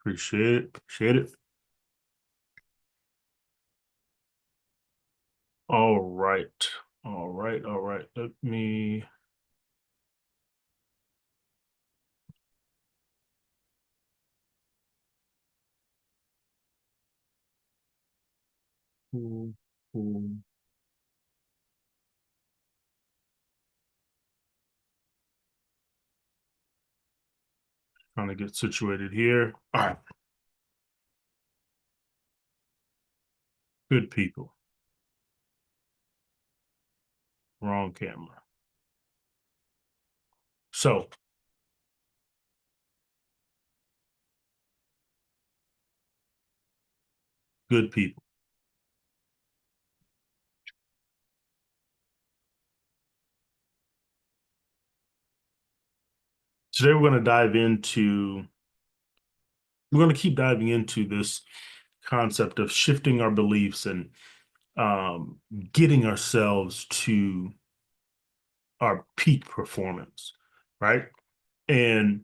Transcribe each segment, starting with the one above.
Appreciate it. Appreciate it. All right. All right. All right. Let me. Cool, cool. Trying to get situated here. All right. Good people. Wrong camera. So, good people. Today we're going to keep diving into this concept of shifting our beliefs and um, getting ourselves to our peak performance, right? And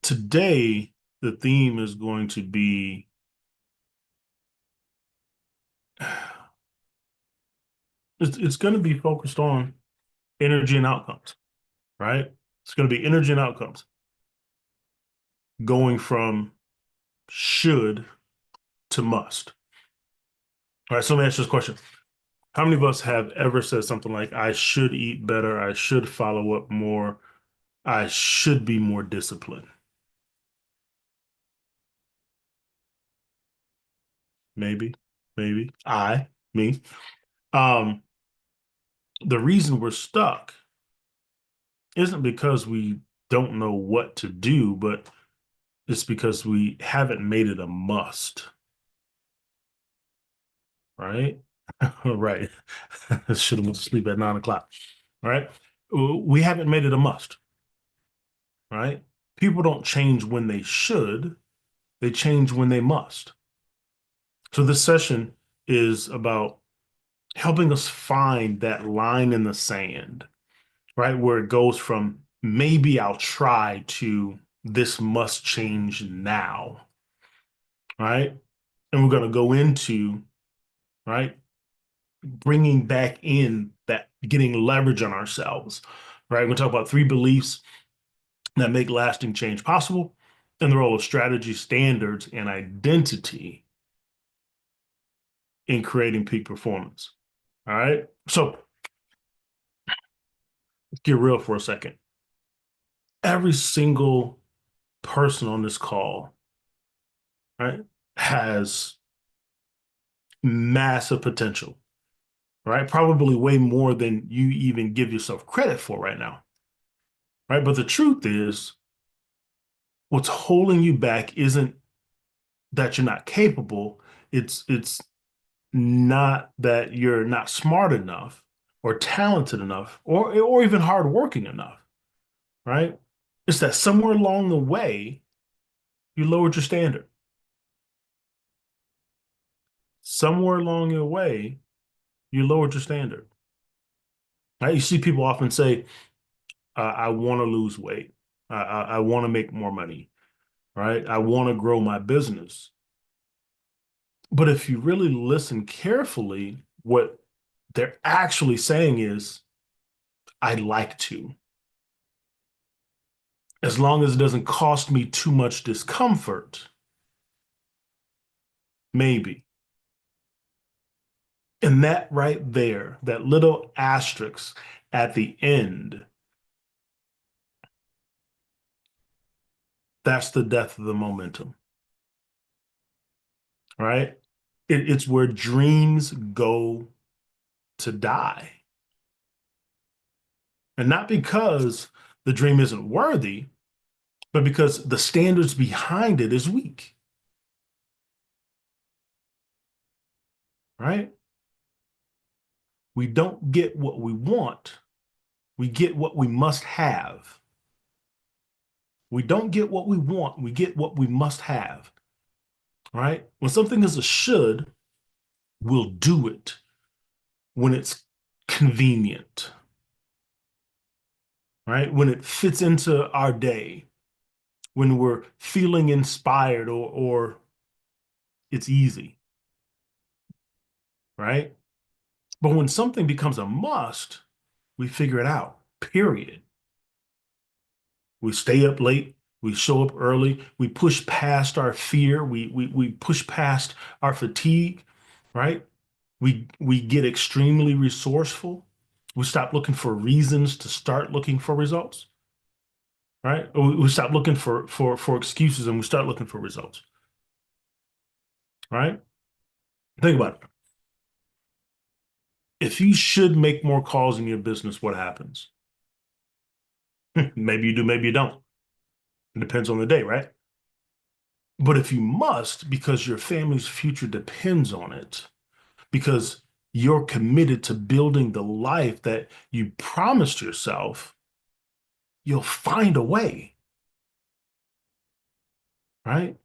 today, the theme is going to be it's going to be focused on energy and outcomes, right? It's going to be energy and outcomes going from should to must. All right, so let me ask you this question. How many of us have ever said something like, I should eat better, I should follow up more, I should be more disciplined? Maybe, maybe. Me. Um, the reason we're stuck isn't because we don't know what to do, but it's because we haven't made it a must, right? Right. Should have went to sleep at 9 o'clock. Right. We haven't made it a must, right? People don't change when they should, they change when they must. So this session is about helping us find that line in the sand, right? Where it goes from maybe I'll try to this must change now, right? And we're going to go into, right, bringing back in that getting leverage on ourselves, right? We're going to talk about 3 beliefs that make lasting change possible and the role of strategy, standards, and identity in creating peak performance. All right. So let's get real for a second. Every single person on this call, right, has massive potential, right? Probably way more than you even give yourself credit for right now, right? But the truth is, what's holding you back isn't that you're not capable. It's not that you're not smart enough or talented enough or even hardworking enough, right? It's that somewhere along the way you lowered your standard. Somewhere along your way you lowered your standard. Right? You see people often say, "I want to lose weight. I want to make more money. Right? I want to grow my business." But if you really listen carefully, what they're actually saying is, "I'd like to, as long as it doesn't cost me too much discomfort, maybe." And that right there, that little asterisk at the end, that's the death of the momentum, right? It's where dreams go to die. And not because the dream isn't worthy, but because the standards behind it is weak, right? We don't get what we want, we get what we must have. We don't get what we want, we get what we must have, right? When something is a should, we'll do it when it's convenient, right? When it fits into our day, when we're feeling inspired or it's easy, right? But when something becomes a must, we figure it out, period. We stay up late, we show up early, we push past our fear, we push past our fatigue, right? We get extremely resourceful. We stop looking for reasons to start looking for results, right? Or we stop looking for excuses and we start looking for results, right? Think about it. If you should make more calls in your business, what happens? Maybe you do, maybe you don't. It depends on the day, right? But if you must, because your family's future depends on it, because you're committed to building the life that you promised yourself, you'll find a way, right?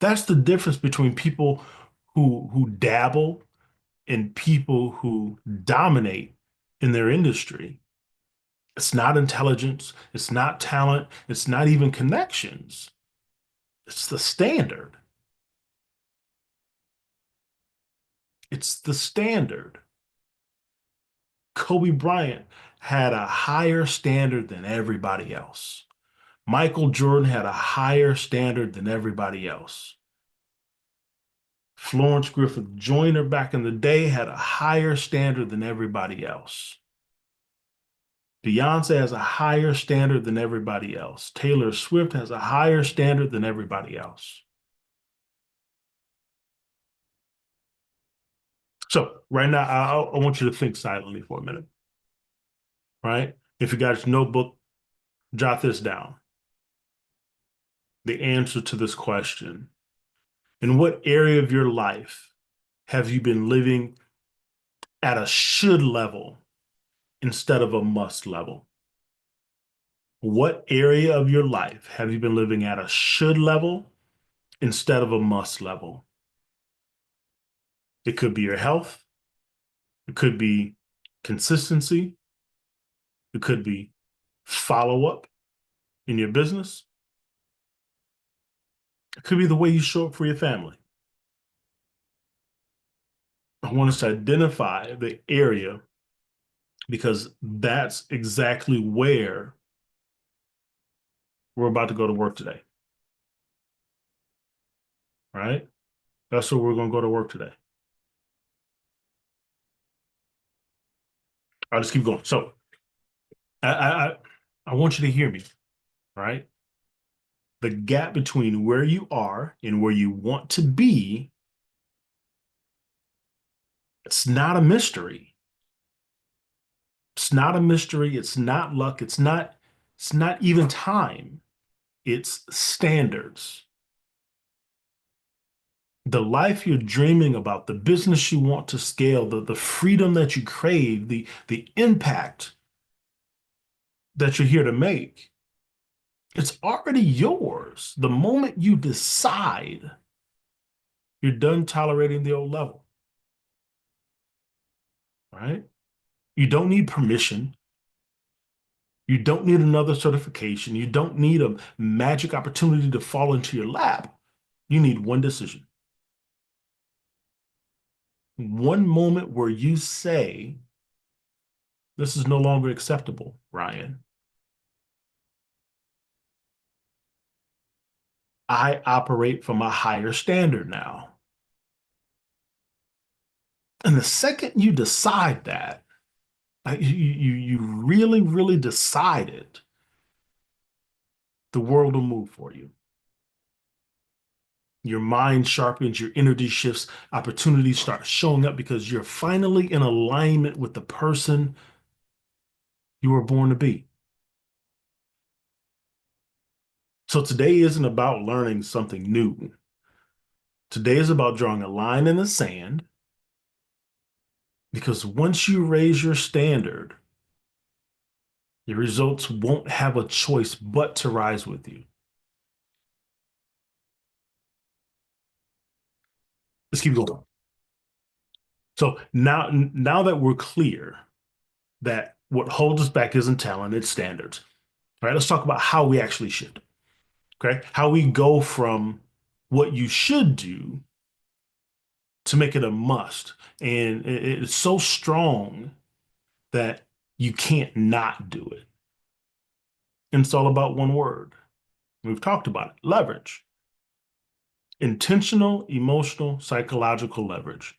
That's the difference between people who dabble and people who dominate in their industry. It's not intelligence, it's not talent, it's not even connections. It's the standard. It's the standard. Kobe Bryant had a higher standard than everybody else. Michael Jordan had a higher standard than everybody else. Florence Griffith Joyner back in the day had a higher standard than everybody else. Beyonce has a higher standard than everybody else. Taylor Swift has a higher standard than everybody else. So right now, I want you to think silently for a minute, right? If you got your notebook, jot this down. The answer to this question. In what area of your life have you been living at a should level instead of a must level? What area of your life have you been living at a should level instead of a must level? It could be your health. It could be consistency. It could be follow up in your business. It could be the way you show up for your family. I want us to identify the area because that's exactly where we're about to go to work today, right? That's where we're going to go to work today. I'll just keep going. So I, I, I I want you to hear me, right? The gap between where you are and where you want to be, it's not a mystery. It's not a mystery. It's not luck. It's not even time. It's standards. The life you're dreaming about, the business you want to scale, the freedom that you crave, the impact that you're here to make, it's already yours. The moment you decide you're done tolerating the old level, right? You don't need permission. You don't need another certification. You don't need a magic opportunity to fall into your lap. You need one decision. One moment where you say, this is no longer acceptable, Ryan. I operate from a higher standard now. And the second you decide that, you really, really decide it, the world will move for you. Your mind sharpens, your energy shifts, opportunities start showing up because you're finally in alignment with the person you were born to be. So today isn't about learning something new. Today is about drawing a line in the sand because once you raise your standard, your results won't have a choice but to rise with you. Let's keep going. So now that we're clear that what holds us back isn't talent, it's standards. All right, let's talk about how we actually shift. Okay. How we go from what you should do to make it a must. And it's so strong that you can't not do it. And it's all about one word. We've talked about it, leverage. Intentional, emotional, psychological leverage,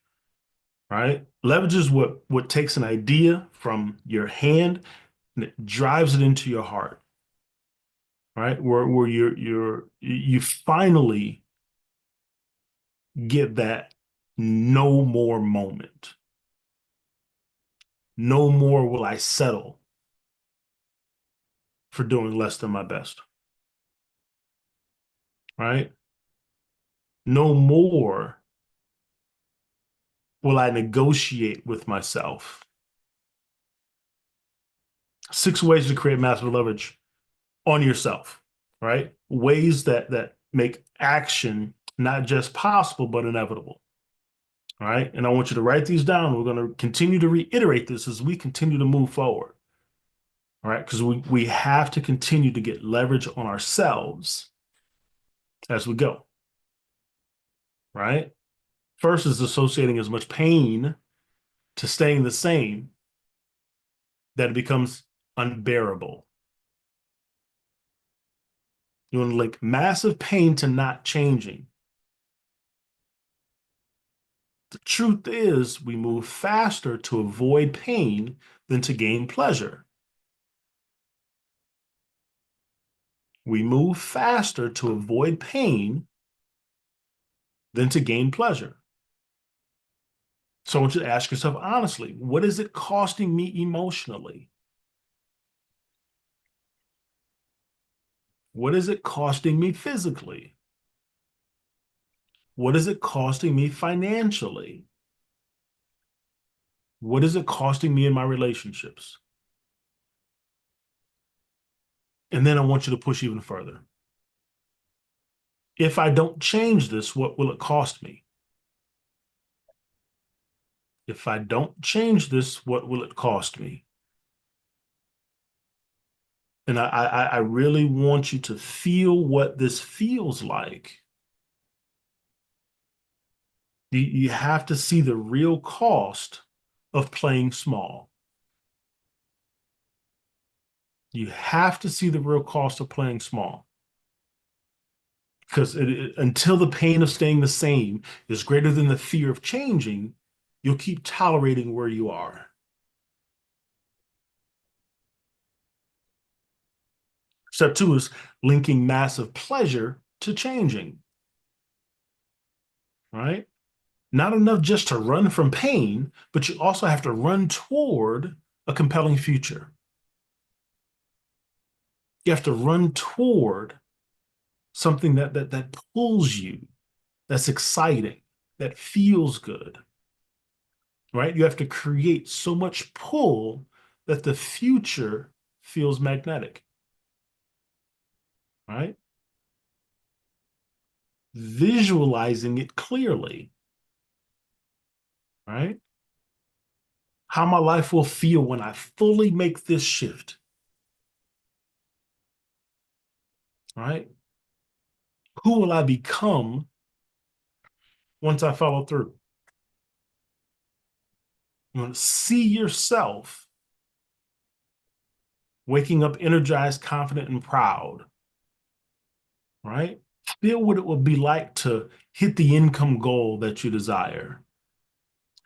right? Leverage is what takes an idea from your hand and it drives it into your heart, right? Where you finally get that no more moment. No more will I settle for doing less than my best, right? No more will I negotiate with myself. 6 ways to create massive leverage on yourself, right? Ways that make action not just possible, but inevitable. All right. And I want you to write these down. We're going to continue to reiterate this as we continue to move forward. All right. Because we have to continue to get leverage on ourselves as we go. Right. First is associating as much pain to staying the same that it becomes unbearable. You want to link massive pain to not changing. The truth is, we move faster to avoid pain than to gain pleasure. We move faster to avoid pain than to gain pleasure. So I want you to ask yourself honestly, what is it costing me emotionally? What is it costing me physically? What is it costing me financially? What is it costing me in my relationships? And then I want you to push even further. If I don't change this, what will it cost me? If I don't change this, what will it cost me? And I really want you to feel what this feels like. You have to see the real cost of playing small. You have to see the real cost of playing small. Because until the pain of staying the same is greater than the fear of changing, you'll keep tolerating where you are. Step two is linking massive pleasure to changing, right? Not enough just to run from pain, but you also have to run toward a compelling future. You have to run toward something that pulls you, that's exciting, that feels good, right? You have to create so much pull that the future feels magnetic, right? Visualizing it clearly, right? How my life will feel when I fully make this shift, right? Who will I become once I follow through? You want to see yourself waking up energized, confident, and proud, right? Feel what it would be like to hit the income goal that you desire,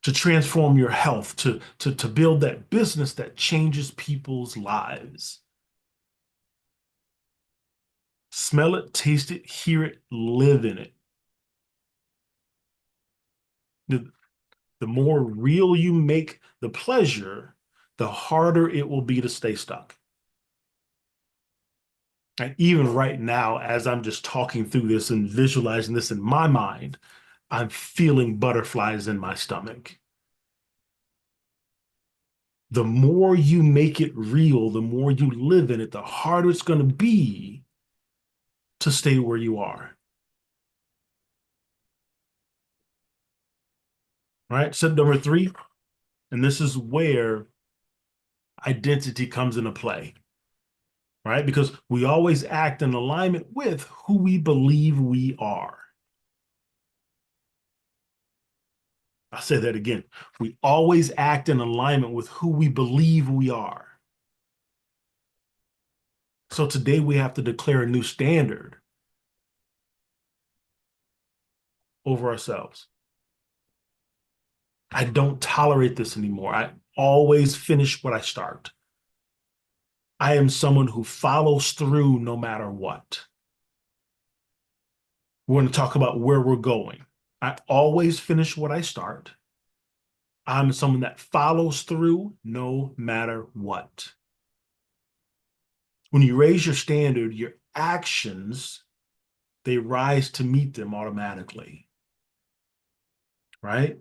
to transform your health, to build that business that changes people's lives. Smell it, taste it, hear it, live in it. The, the more real you make the pleasure, the harder it will be to stay stuck. And even right now, as I'm just talking through this and visualizing this in my mind, I'm feeling butterflies in my stomach. The more you make it real, the more you live in it, the harder it's going to be to stay where you are. Right? Step number three, and this is where identity comes into play. right? Because we always act in alignment with who we believe we are. I'll say that again. We always act in alignment with who we believe we are. So today we have to declare a new standard over ourselves. I don't tolerate this anymore. I always finish what I start. I am someone who follows through no matter what. We're going to talk about where we're going. I always finish what I start. I'm someone that follows through no matter what. When you raise your standard, your actions, they rise to meet them automatically, right?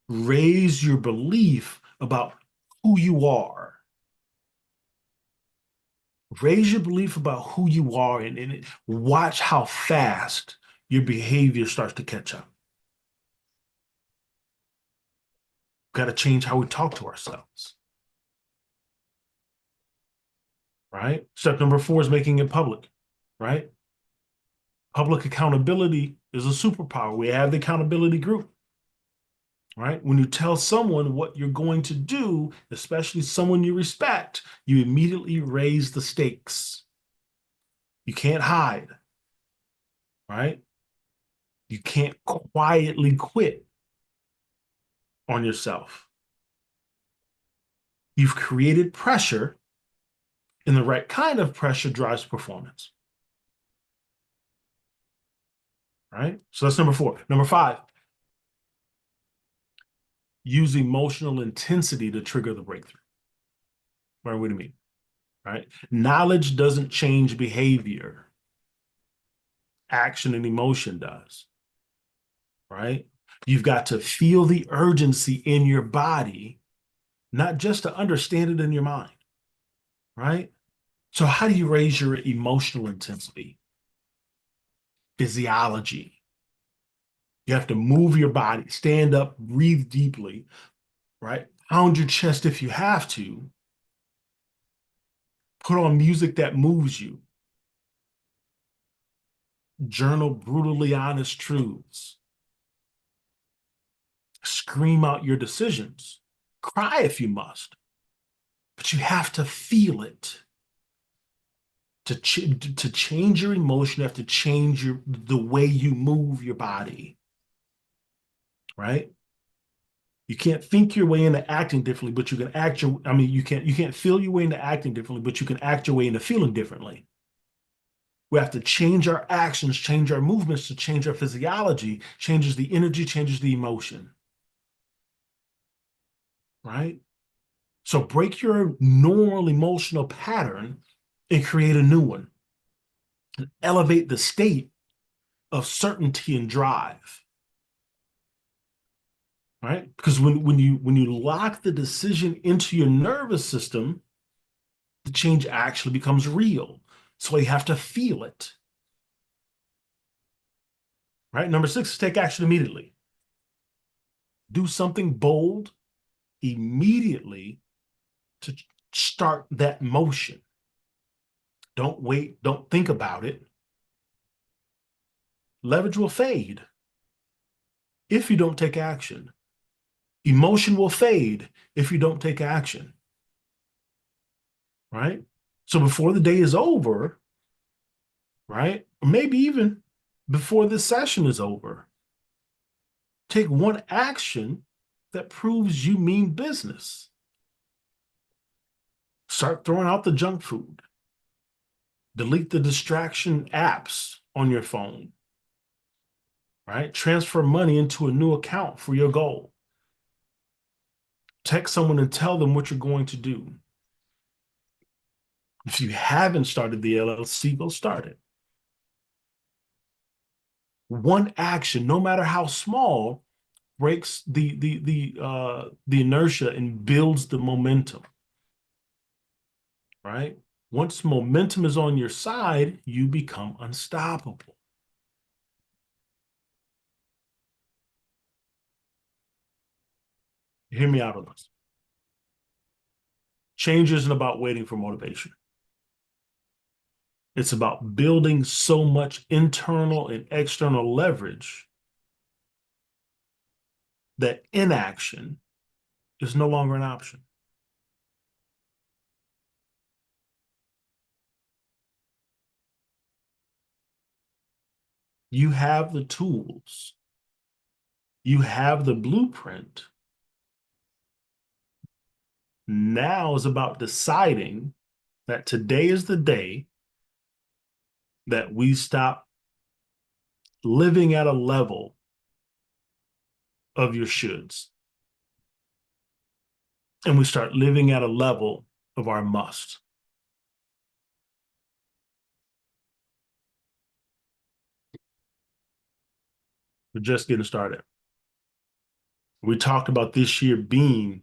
Raise your belief about who you are. Raise your belief about who you are and watch how fast your behavior starts to catch up. Got to change how we talk to ourselves, right? Step number 4 is making it public, right? Public accountability is a superpower. We have the accountability group, right? When you tell someone what you're going to do, especially someone you respect, you immediately raise the stakes. You can't hide, right? You can't quietly quit on yourself. You've created pressure, and the right kind of pressure drives performance, right? So that's number 4. Number 5, use emotional intensity to trigger the breakthrough. Right? What do you mean? Right? Knowledge doesn't change behavior. Action and emotion does, right? You've got to feel the urgency in your body, not just to understand it in your mind, right? So how do you raise your emotional intensity? Physiology. You have to move your body, stand up, breathe deeply, right? Pound your chest if you have to. Put on music that moves you. Journal brutally honest truths. Scream out your decisions. Cry if you must, but you have to feel it. To change your emotion, you have to change the way you move your body, right? You can't think your way into acting differently, but you can you can't feel your way into acting differently, but you can act your way into feeling differently. We have to change our actions, change our movements to change our physiology, changes the energy, changes the emotion, right? So break your normal emotional pattern and create a new one. Elevate the state of certainty and drive, right? Because when you lock the decision into your nervous system, the change actually becomes real. So you have to feel it, right? Number 6 is take action immediately. Do something bold immediately to start that motion. Don't wait. Don't think about it. Leverage will fade if you don't take action. Emotion will fade if you don't take action, right? So before the day is over, right? Or maybe even before this session is over, take one action that proves you mean business. Start throwing out the junk food. Delete the distraction apps on your phone, right? Transfer money into a new account for your goal. Text someone and tell them what you're going to do. If you haven't started the LLC, go start it. One action, no matter how small, breaks the inertia and builds the momentum, right? Once momentum is on your side, you become unstoppable. Hear me out on this. Change isn't about waiting for motivation. It's about building so much internal and external leverage that inaction is no longer an option. You have the tools, you have the blueprint. Now is about deciding that today is the day that we stop living at a level of your shoulds and we start living at a level of our must. We're just getting started. We talked about this year being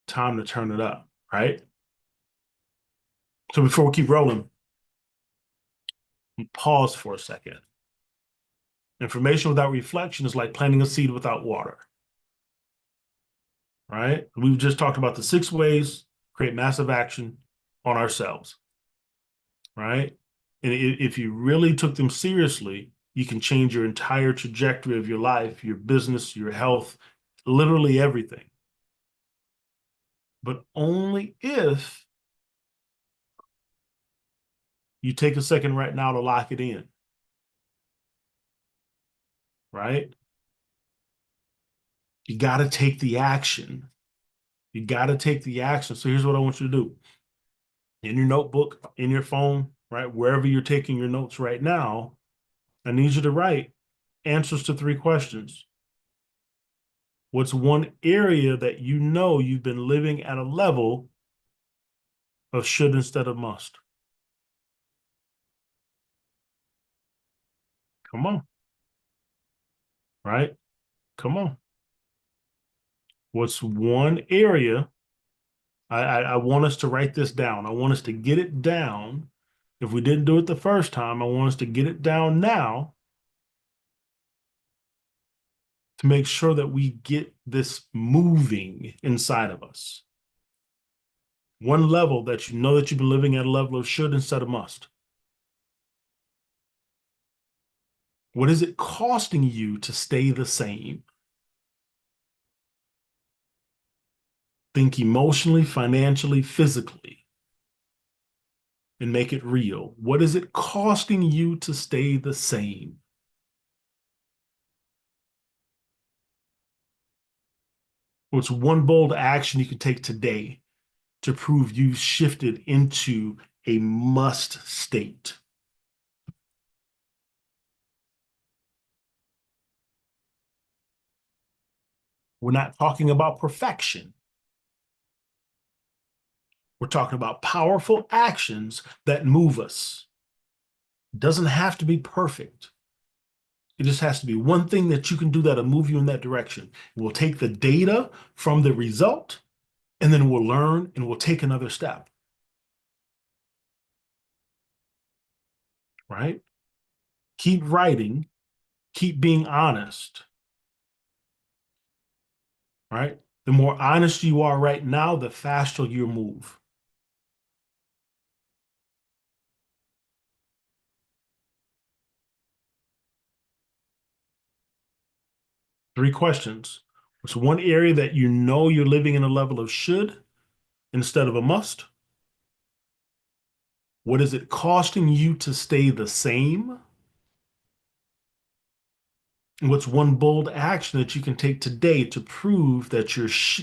time to turn it up, right? So before we keep rolling, pause for a second. Information without reflection is like planting a seed without water, right? We've just talked about the 6 ways to create massive action on ourselves, right? And if you really took them seriously, you can change your entire trajectory of your life, your business, your health, literally everything. But only if you take a second right now to lock it in, right? You got to take the action. You got to take the action. So here's what I want you to do. In your notebook, in your phone, right? Wherever you're taking your notes right now, I need you to write answers to 3 questions. What's one area that you know you've been living at a level of should instead of must? Come on, right? Come on. What's one area? I want us to write this down. I want us to get it down. If we didn't do it the first time, I want us to get it down now to make sure that we get this moving inside of us. One level that you know that you've been living at a level of should instead of must. What is it costing you to stay the same? Think emotionally, financially, physically, and make it real. What is it costing you to stay the same? What's one bold action you can take today to prove you've shifted into a must state? We're not talking about perfection. We're talking about powerful actions that move us. It doesn't have to be perfect. It just has to be one thing that you can do that'll move you in that direction. We'll take the data from the result, and then we'll learn and we'll take another step, right? Keep writing, keep being honest, right? The more honest you are right now, the faster you move. 3 questions. What's one area that you know you're living in a level of should instead of a must? What is it costing you to stay the same? And what's one bold action that you can take today to prove that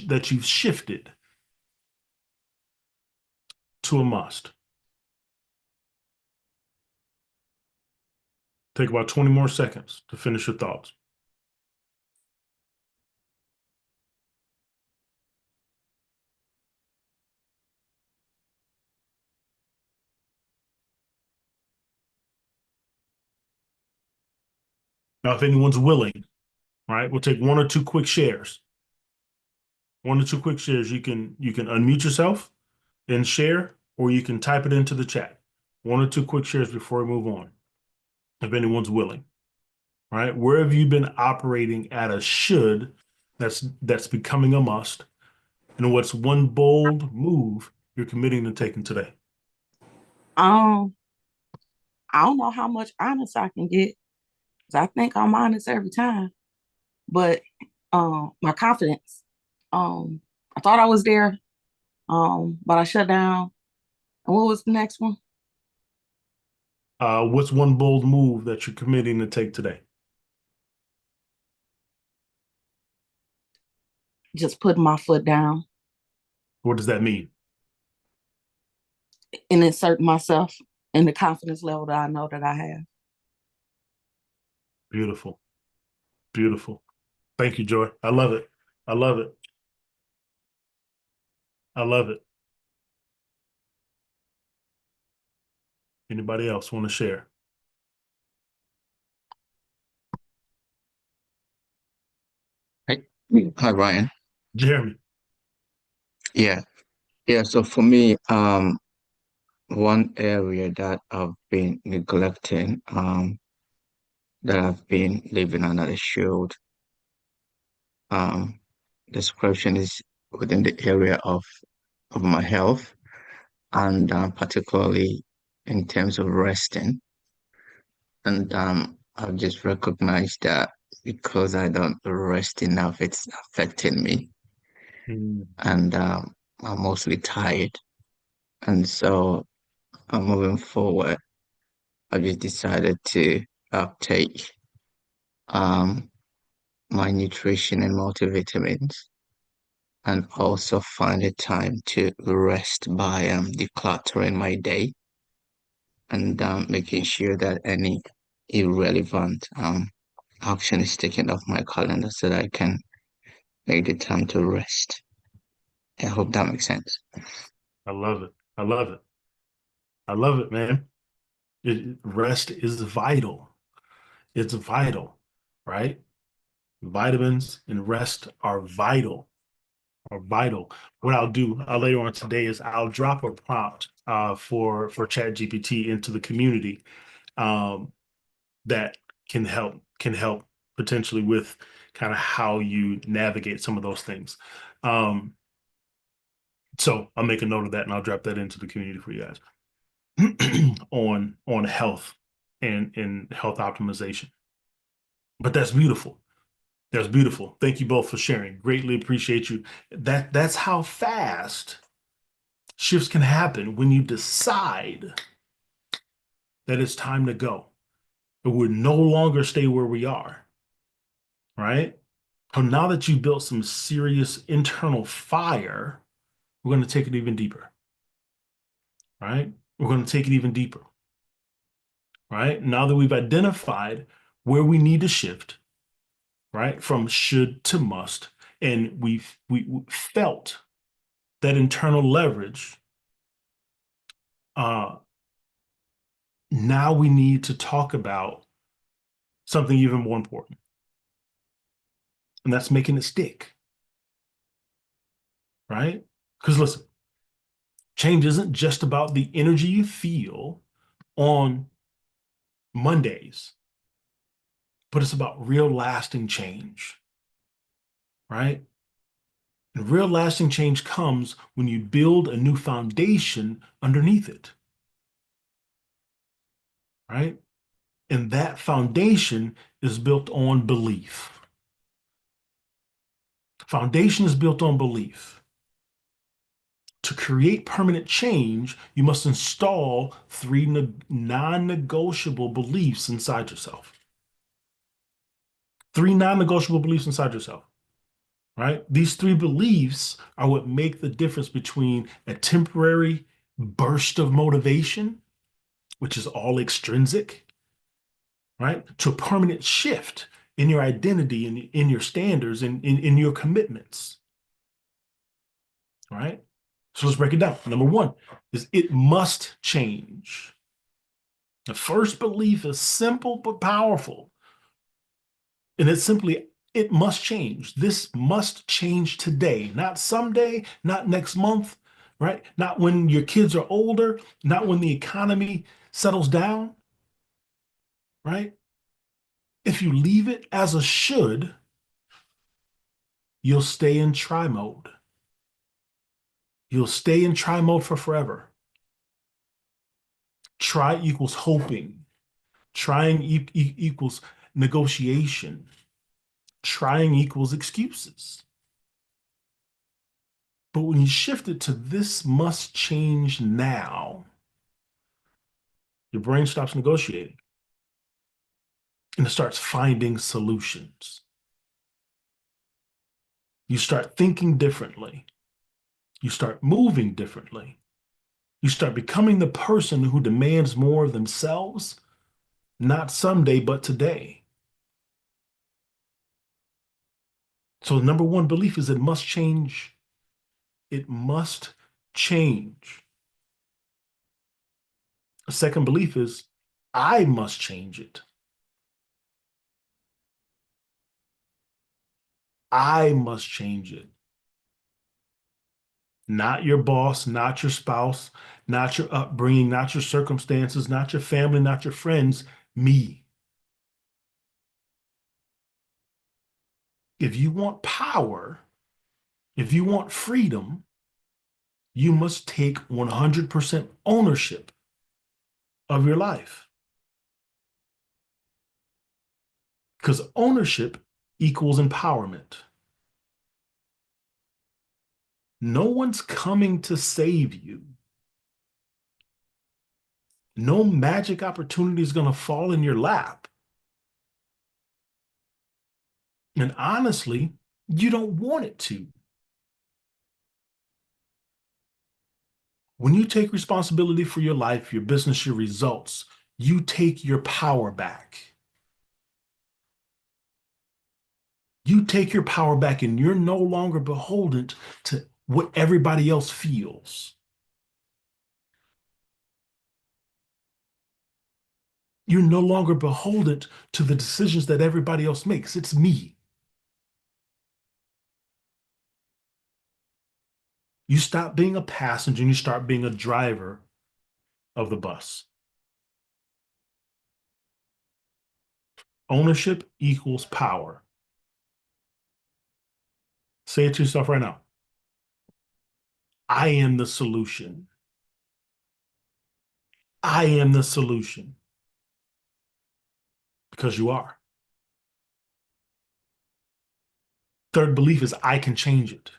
that you've shifted to a must? Take about 20 more seconds to finish your thoughts. Now, if anyone's willing, right, we'll take 1 or 2 quick shares. 1 or 2 quick shares. You can unmute yourself and share, or you can type it into the chat. 1 or 2 quick shares before we move on, if anyone's willing. Right? Where have you been operating at a should that's becoming a must? And what's one bold move you're committing to taking today? I don't know how much honest I can get, 'cause I think I'm honest every time. But my confidence, I thought I was there, but I shut down. And what was the next one? What's one bold move that you're committing to take today? Just putting my foot down What does that mean? and insert myself in the confidence level that I know that I have. Beautiful. Beautiful. Thank you, Joy. I love it. I love it. I love it. Anybody else want to share? Hi, hi Ryan. Jeremy. Yeah, yeah. So for me, one area that I've been neglecting, that I've been leaving under the shield, um, description is within the area of my health, and particularly in terms of resting. And I've just recognized that because I don't rest enough, it's affecting me, Mm, and I'm mostly tired. And so moving forward, I just decided to uptake um, my nutrition and multivitamins, and also find a time to rest by decluttering my day and making sure that any irrelevant action is taken off my calendar so that I can make the time to rest. I hope that makes sense. I love it. I love it. I love it, man. Rest is vital. It's vital, right? Vitamins and rest are vital, are vital. What I'll do later on today is I'll drop a prompt for ChatGPT into the community um, that can help potentially with kind of how you navigate some of those things. Um, so I'll make a note of that and I'll drop that into the community for you guys on health and health optimization. But that's beautiful. That's beautiful. Thank you both for sharing. Greatly appreciate you. That's how fast shifts can happen when you decide that it's time to go. It would no longer stay where we are, right? So now that you built some serious internal fire, we're going to take it even deeper, right? We're going to take it even deeper, right? Now that we've identified where we need to shift, right, from should to must, and we felt that internal leverage, uh, now we need to talk about something even more important, and that's making it stick, right? Because listen, change isn't just about the energy you feel on Mondays, but it's about real lasting change, right? And real lasting change comes when you build a new foundation underneath it, right? And that foundation is built on belief. Foundation is built on belief. To create permanent change, you must install three non-negotiable beliefs inside yourself. Three non-negotiable beliefs inside yourself, right? These three beliefs are what make the difference between a temporary burst of motivation, which is all extrinsic, right, to a permanent shift in your identity and in your standards and in your commitments, right? So let's break it down. Number one is it must change. The first belief is simple but powerful. And it's simply, it must change. This must change today, not someday, not next month, right? Not when your kids are older, not when the economy settles down, right? If you leave it as a should, you'll stay in try mode. You'll stay in try mode for forever. Try equals hoping. Trying equals negotiation. Trying equals excuses. But when you shift it to this must change now, your brain stops negotiating and it starts finding solutions. You start thinking differently. You start moving differently. You start becoming the person who demands more of themselves, not someday, but today. So, number one belief is it must change. It must change. A second belief is I must change it. I must change it. Not your boss, not your spouse, not your upbringing, not your circumstances, not your family, not your friends, me. If you want power, if you want freedom, you must take 100% ownership of your life. Because ownership equals empowerment. No one's coming to save you. No magic opportunity is going to fall in your lap. And honestly, you don't want it to. When you take responsibility for your life, your business, your results, you take your power back. You take your power back and you're no longer beholden to what everybody else feels. You're no longer beholden to the decisions that everybody else makes. It's me. You stop being a passenger and you start being a driver of the bus. Ownership equals power. Say it to yourself right now. I am the solution. I am the solution. Because you are. Third belief is I can change it.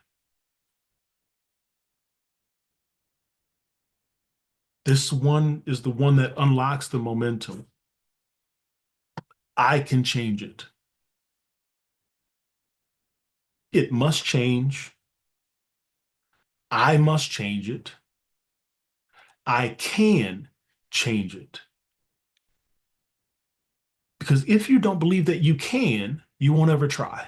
This one is the one that unlocks the momentum. I can change it. It must change. I must change it. I can change it. Because if you don't believe that you can, you won't ever try.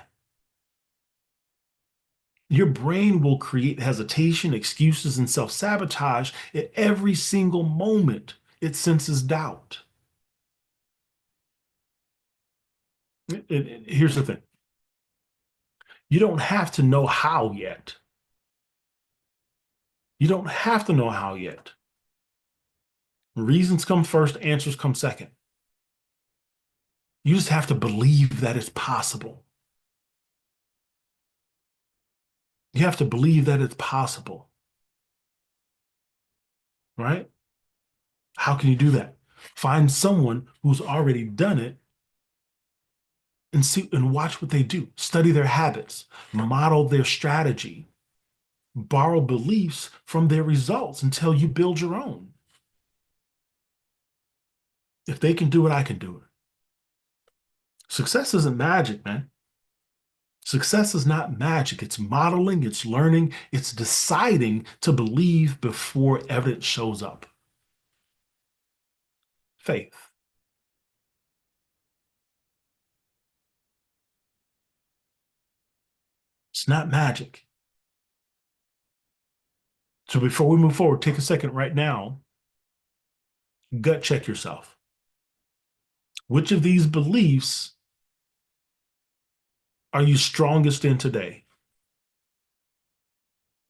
Your brain will create hesitation, excuses, and self-sabotage at every single moment it senses doubt. Here's the thing. You don't have to know how yet. You don't have to know how yet. Reasons come first, answers come second. You just have to believe that it's possible. You have to believe that it's possible, right? How can you do that? Find someone who's already done it and see and watch what they do. Study their habits, model their strategy, borrow beliefs from their results until you build your own. If they can do it, I can do it. Success isn't magic, man. Success is not magic. It's modeling, it's learning, it's deciding to believe before evidence shows up. Faith. It's not magic. So before we move forward, take a second right now, gut check yourself. Which of these beliefs are you strongest in today?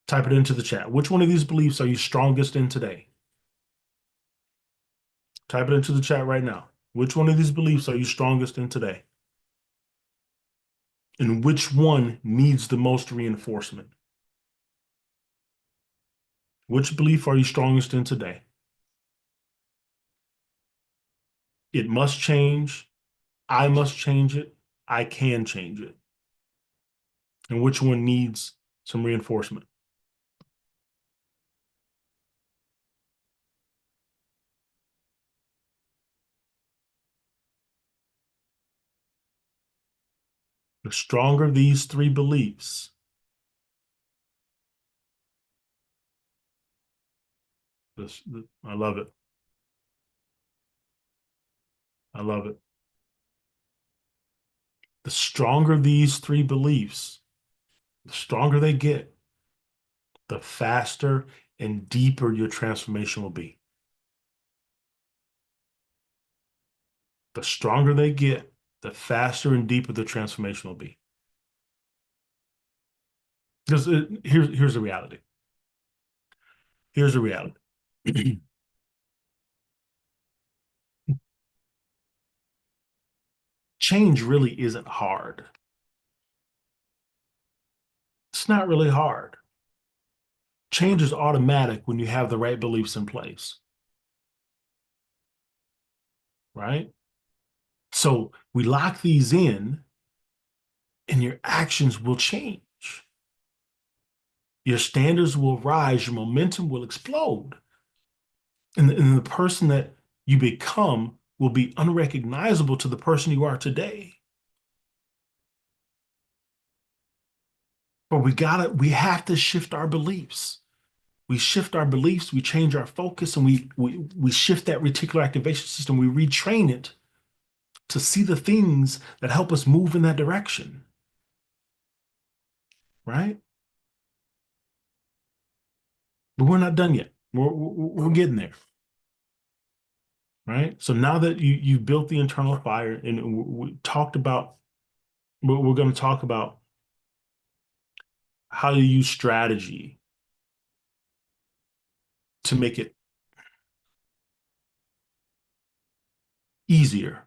Type it into the chat. Which one of these beliefs are you strongest in today? Type it into the chat right now. Which one of these beliefs are you strongest in today? And which one needs the most reinforcement? Which belief are you strongest in today? It must change. I must change it. I can change it. And which one needs some reinforcement? The stronger these three beliefs, I love it. I love it. The stronger these three beliefs, the stronger they get, the faster and deeper your transformation will be. The stronger they get, the faster and deeper the transformation will be. Because here's the reality. Here's the reality. Change really isn't hard. It's not really hard. Change is automatic when you have the right beliefs in place, right? So we lock these in and your actions will change. Your standards will rise, your momentum will explode. And the person that you become will be unrecognizable to the person you are today. But we have to shift our beliefs. We shift our beliefs, we change our focus, and we shift that reticular activation system. We retrain it to see the things that help us move in that direction, right? But we're not done yet. We're getting there, right? So now that you've built the internal fire, and we talked about, we're going to talk about how to use strategy to make it easier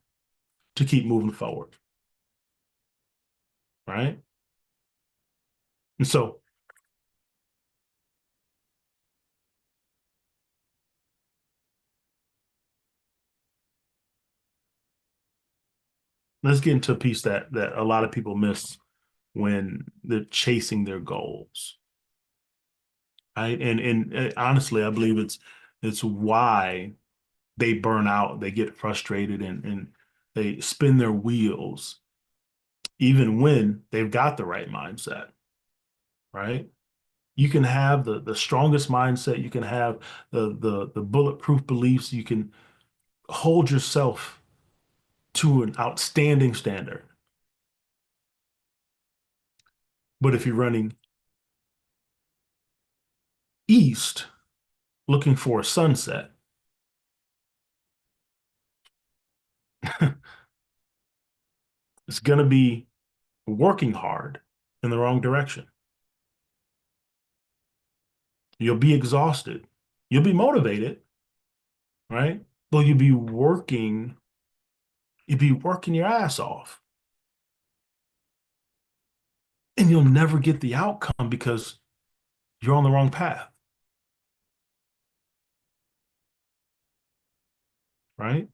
to keep moving forward, right? And so let's get into a piece that a lot of people miss when they're chasing their goals, right? And honestly, I believe it's why they burn out, they get frustrated, and they spin their wheels, even when they've got the right mindset, right? You can have the strongest mindset, you can have the bulletproof beliefs, you can hold yourself to an outstanding standard. But if you're running east looking for a sunset, it's going to be working hard in the wrong direction. You'll be exhausted. You'll be motivated, right? But you'll be working your ass off. And you'll never get the outcome because you're on the wrong path, right?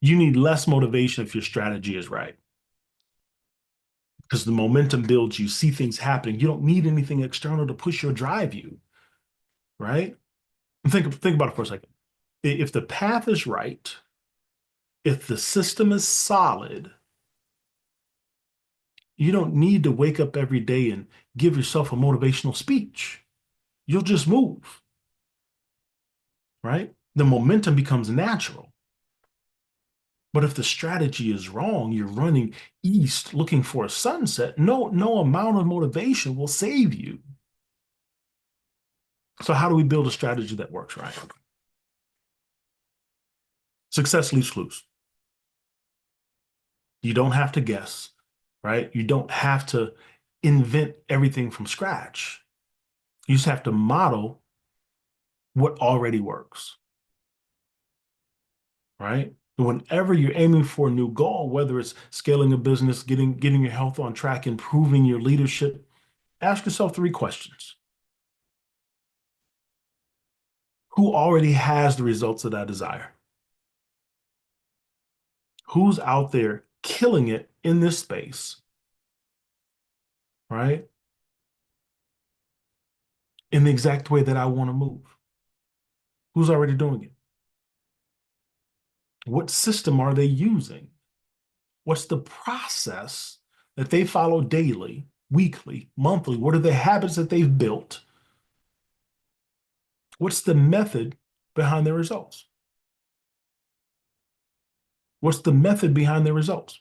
You need less motivation if your strategy is right. Because the momentum builds, you see things happening. You don't need anything external to push or drive you, right? Think about it for a second. If the path is right, if the system is solid, you don't need to wake up every day and give yourself a motivational speech. You'll just move, right? The momentum becomes natural. But if the strategy is wrong, you're running east looking for a sunset, no amount of motivation will save you. So how do we build a strategy that works, right? Success leaves clues. You don't have to guess, right? You don't have to invent everything from scratch. You just have to model what already works, right? Whenever you're aiming for a new goal, whether it's scaling a business, getting your health on track, improving your leadership, ask yourself three questions. Who already has the results that I desire? Who's out there killing it in this space, right? In the exact way that I want to move? Who's already doing it? What system are they using? What's the process that they follow daily, weekly, monthly? What are the habits that they've built? What's the method behind their results? What's the method behind their results?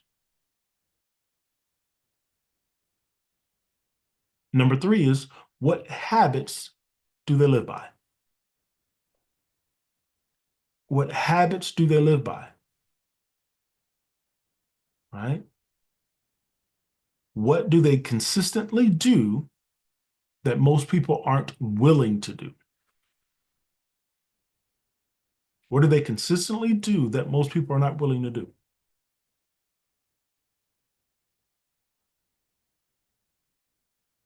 Number three is, what habits do they live by? What habits do they live by? Right? What do they consistently do that most people aren't willing to do? What do they consistently do that most people are not willing to do?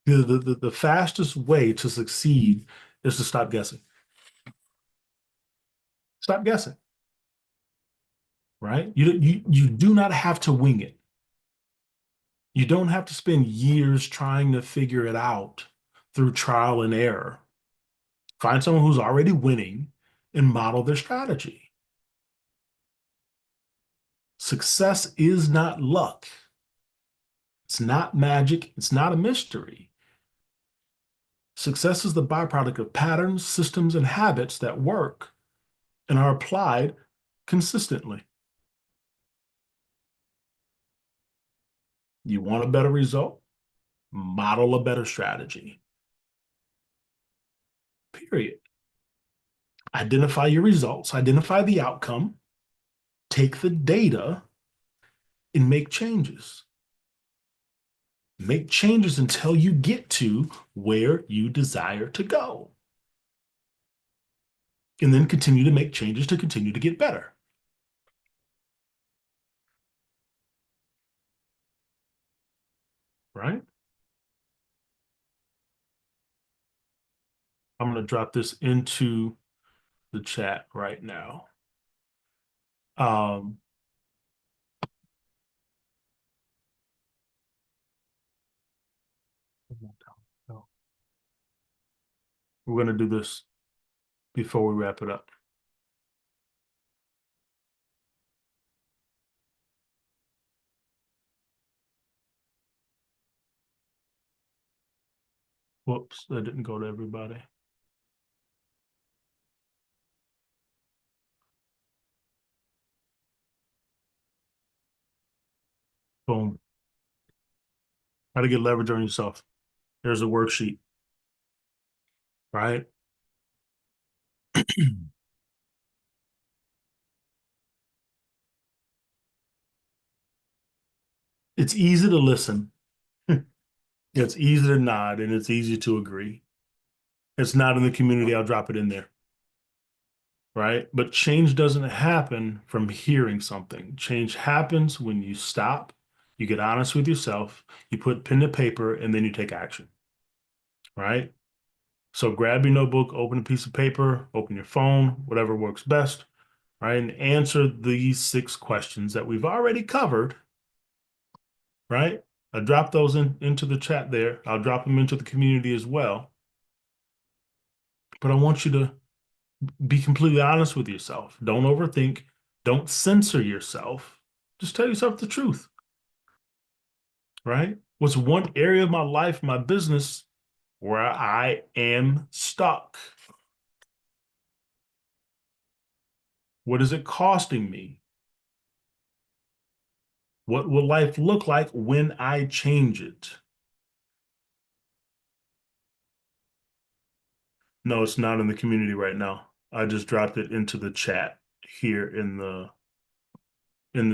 The fastest way to succeed is to stop guessing. Stop guessing, right? You do not have to wing it. You don't have to spend years trying to figure it out through trial and error. Find someone who's already winning and model their strategy. Success is not luck. It's not magic. It's not a mystery. Success is the byproduct of patterns, systems, and habits that work and are applied consistently. You want a better result? Model a better strategy. Period. Identify your results, identify the outcome, take the data, and make changes. Make changes until you get to where you desire to go. And then continue to make changes to continue to get better. Right? I'm going to drop this into the chat right now. Um, we're going to do this before we wrap it up. Whoops, that didn't go to everybody. Boom. How to get leverage on yourself. There's a worksheet, right? It's easy to listen. It's easy to nod, and it's easy to agree. It's not in the community, I'll drop it in there, right? But change doesn't happen from hearing something. Change happens when you stop, you get honest with yourself, you put pen to paper, and then you take action, right? So grab your notebook, open a piece of paper, open your phone, whatever works best, right? And answer these 6 questions that we've already covered, right? I drop those into the chat there. I'll drop them into the community as well. But I want you to be completely honest with yourself. Don't overthink. Don't censor yourself. Just tell yourself the truth, right? What's one area of my life, my business, where I am stuck? What is it costing me? What will life look like when I change it? No, it's not in the community right now. I just dropped it into the chat here in the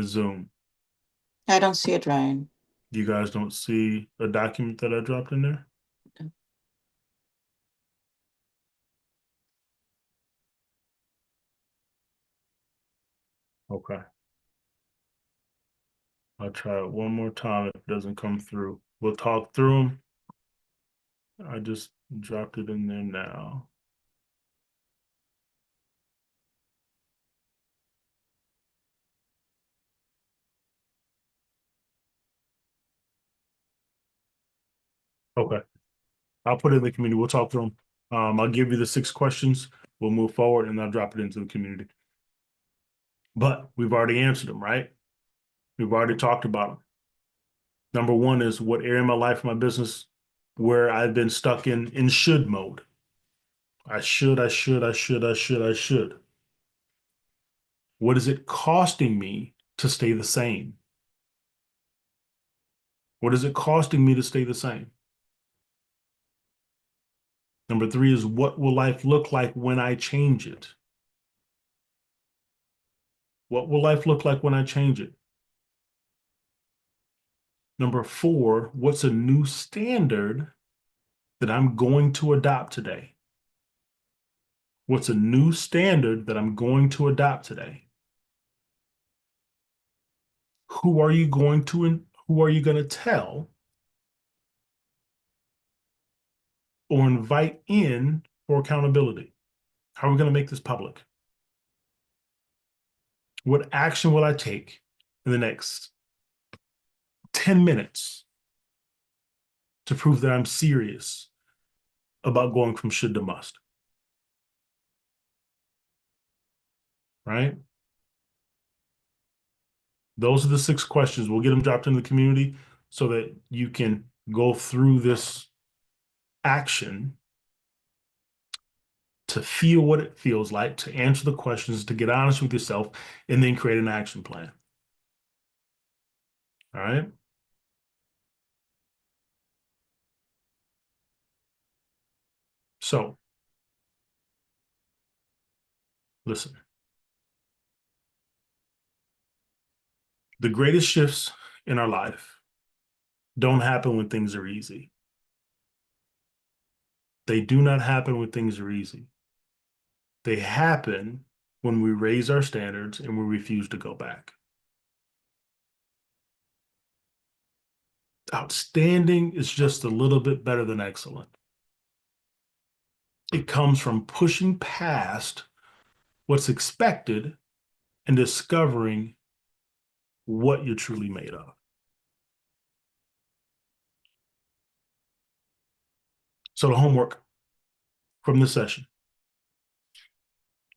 Zoom. I don't see it, Ryan. You guys don't see a document that I dropped in there? Okay. I'll try it one more time if it doesn't come through. We'll talk through them. I just dropped it in there now. Okay. I'll put it in the community. We'll talk through them. I'll give you the 6 questions. We'll move forward and I'll drop it into the community. But we've already answered them, right? We've already talked about them. Number 1 is what area of my life, my business, where I've been stuck in should mode. I should. What is it costing me to stay the same? What is it costing me to stay the same? Number 3 is what will life look like when I change it? What will life look like when I change it? Number 4, what's a new standard that I'm going to adopt today? What's a new standard that I'm going to adopt today? Who are you going to tell or invite in for accountability? How are we going to make this public? What action will I take in the next 10 minutes to prove that I'm serious about going from should to must? Right? Those are the 6 questions. We'll get them dropped in the community so that you can go through this action to feel what it feels like, to answer the questions, to get honest with yourself, and then create an action plan. All right? So, listen. The greatest shifts in our life don't happen when things are easy. They do not happen when things are easy. They happen when we raise our standards and we refuse to go back. Outstanding is just a little bit better than excellent. It comes from pushing past what's expected and discovering what you're truly made of. So the homework from this session.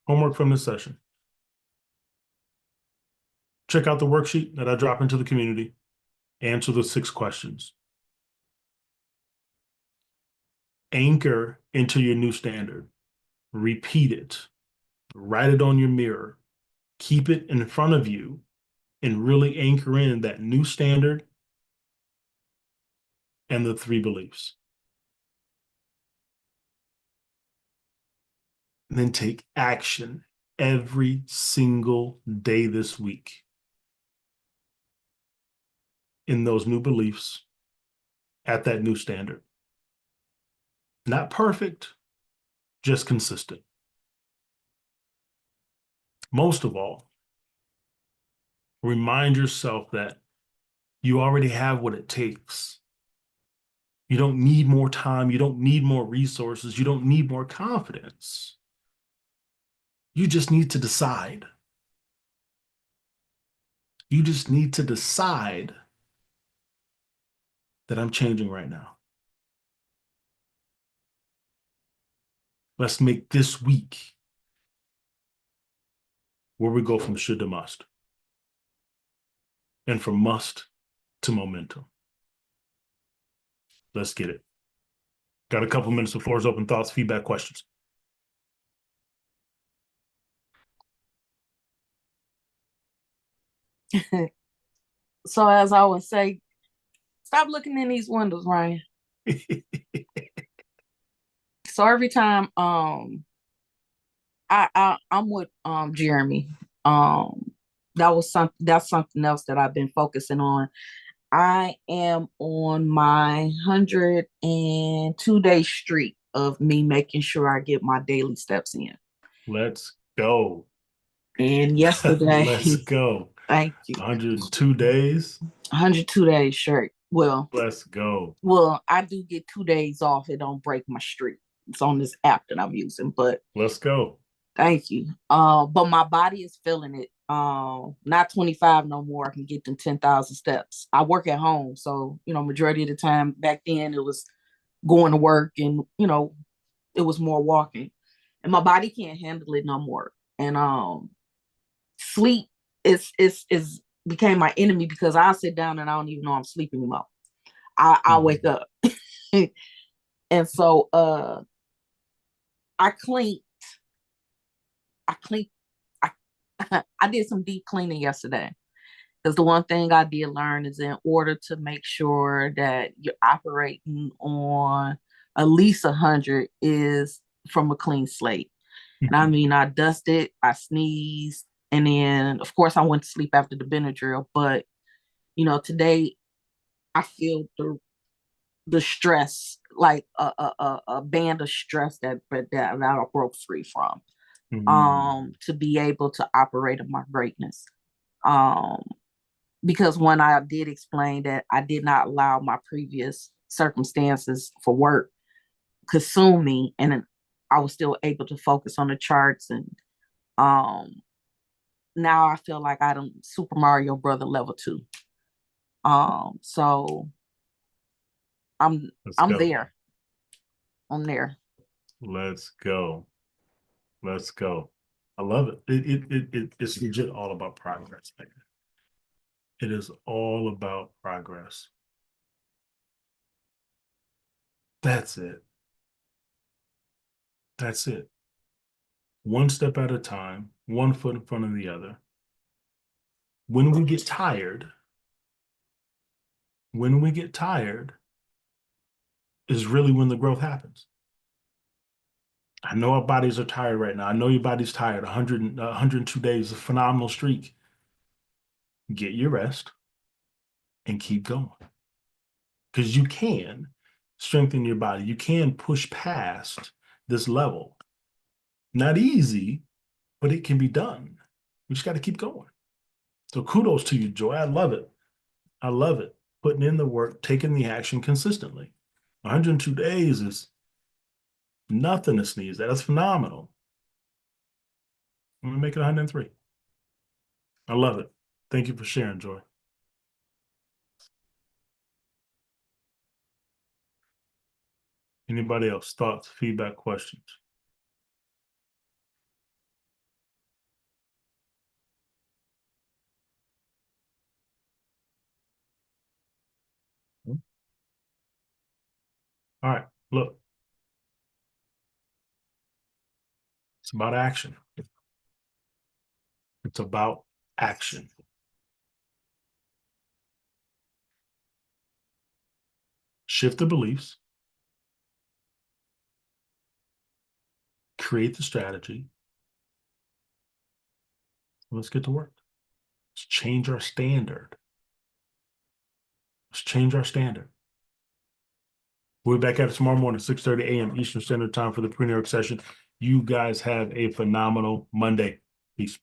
Homework from this session. Check out the worksheet that I drop into the community. Answer the 6 questions. Anchor into your new standard. Repeat it. Write it on your mirror. Keep it in front of you and really anchor in that new standard and the 3 beliefs. And then take action every single day this week in those new beliefs at that new standard. Not perfect, just consistent. Most of all, remind yourself that you already have what it takes. You don't need more time. You don't need more resources. You don't need more confidence. You just need to decide. You just need to decide that I'm changing right now. Let's make this week where we go from should to must and from must to momentum. Let's get it. Got a couple minutes. The floor is open. Thoughts, feedback, questions. So as I would say, stop looking in these windows, Ryan. So every time I'm with Jeremy. That's something else that I've been focusing on. I am on my 102-day streak of me making sure I get my daily steps in. Let's go. And yesterday, Let's go. thank you. 102 days. 102 days straight. Well, Let's go. Well, I do get 2 days off. It don't break my streak. It's on this app that I'm using, but Let's go. thank you. But my body is feeling it. Not 25 no more. I can get them 10,000 steps. I work at home, so majority of the time back then it was going to work, and it was more walking, and my body can't handle it no more. And sleep is became my enemy, because I'll sit down and I don't even know I'm sleeping anymore. I'll wake up. And so I cleaned I cleaned I I did some deep cleaning yesterday, because the one thing I did learn is, in order to make sure that you're operating on at least 100, is from a clean slate. And I mean, I dusted, I sneezed, and then of course I went to sleep after the Benadryl. But today I feel the stress, like a band of stress that I broke free from, to be able to operate in my greatness. Because when I did explain that I did not allow my previous circumstances for work consume me, and I was still able to focus on the charts. And now I feel like I don't Super Mario Brother level 2. So Let's I'm go. there. I'm there. Let's go. Let's go. I love it. It's legit all about progress. It is all about progress. That's it. That's it. One step at a time, one foot in front of the other. When we get tired is really when the growth happens. I know our bodies are tired right now. I know your body's tired. 102 days, a phenomenal streak. Get your rest and keep going. Because you can strengthen your body. You can push past this level. Not easy, but it can be done. We just got to keep going. So kudos to you, Joy. I love it. I love it. Putting in the work, taking the action consistently. 102 days is nothing to sneeze at. That's phenomenal. I'm going to make it 103. I love it. Thank you for sharing, Joy. Anybody else? Thoughts, feedback, questions? All right, look. It's about action. It's about action. Shift the beliefs. Create the strategy. Let's get to work. Let's change our standard. Let's change our standard. We'll be back at it tomorrow morning, 6:30 a.m. Eastern Standard Time for the pre-New York session. You guys have a phenomenal Monday. Peace.